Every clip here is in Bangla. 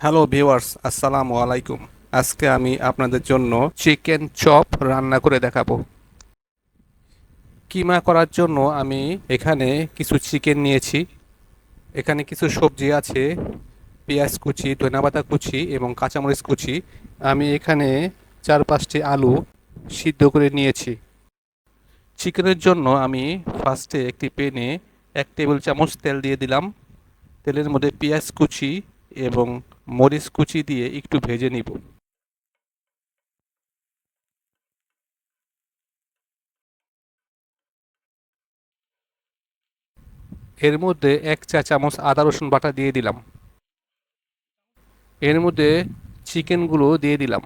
হ্যালো ভিউয়ার্স, আসসালামু আলাইকুম। আজকে আমি আপনাদের জন্য চিকেন চপ রান্না করে দেখাবো। কিমা করার জন্য আমি এখানে কিছু চিকেন নিয়েছি। এখানে কিছু সবজি আছে, পেঁয়াজ কুচি, ধনেপাতা কুচি এবং কাঁচামরিচ কুচি। আমি এখানে 4-5টি আলু সিদ্ধ করে নিয়েছি। চিকেনের জন্য আমি ফার্স্টে একটি প্যানে 1 টেবিল চামচ তেল দিয়ে দিলাম। তেলের মধ্যে পেঁয়াজ কুচি এবং মরিচ কুচি দিয়ে একটু ভেজে নিব। এর মধ্যে 1 চা চামচ আদা রসুন বাটা দিয়ে দিলাম। এর মধ্যে চিকেনগুলো দিয়ে দিলাম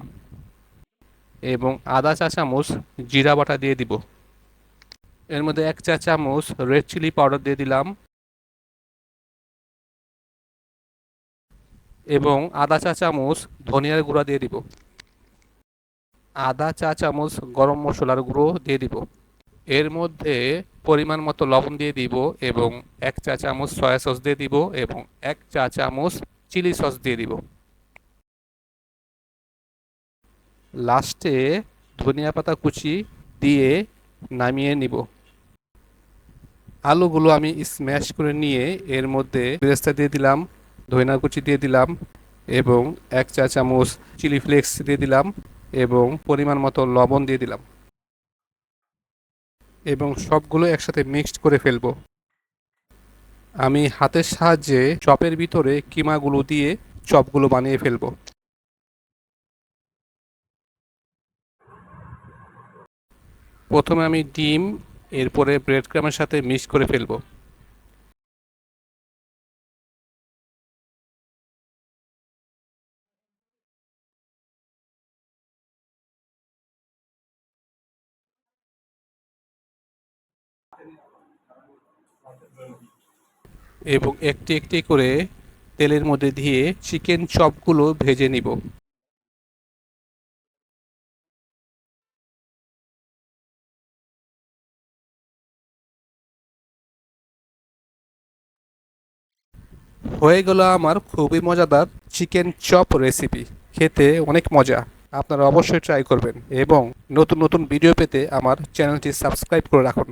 এবং আধা চা চামচ জিরা বাটা দিয়ে দিব। এর মধ্যে 1 চা চামচ রেড চিলি পাউডার দিয়ে দিলাম এবং আধা চা চামচ ধনিয়ার গুঁড়া দিয়ে দিব। আধা চা চামচ গরম মশলার গুঁড়ো দিয়ে দিব। এর মধ্যে পরিমাণ মতো লবণ দিয়ে দিব এবং 1 চা চামচ সয়া সস দিয়ে দিব এবং 1 চা চামচ চিলি সস দিয়ে দিব। লাস্টে ধনিয়া পাতা কুচি দিয়ে নামিয়ে নিব। আলুগুলো আমি স্ম্যাশ করে নিয়ে এর মধ্যে বেরেস্তা দিয়ে দিলাম, ধনিয়া কুচি দিয়ে দিলাম এবং 1 চা চামচ চিলি ফ্লেক্স দিয়ে দিলাম এবং পরিমাণ মতো লবণ দিয়ে দিলাম এবং সবগুলো একসাথে মিক্সড করে ফেলবো। আমি হাতের সাহায্যে চপের ভিতরে কিমাগুলো দিয়ে চপগুলো বানিয়ে ফেলবো। প্রথমে আমি ডিম, এরপরে ব্রেড ক্রামের সাথে মিক্স করে ফেলবো এবং একটি একটি করে তেলের মধ্যে দিয়ে চিকেন চপগুলো ভেজে নিব। হয়ে গেল আমার খুবই মজাদার চিকেন চপ রেসিপি। খেতে অনেক মজা। আপনারা অবশ্যই ট্রাই করবেন এবং নতুন নতুন ভিডিও পেতে আমার চ্যানেলটি সাবস্ক্রাইব করে রাখুন।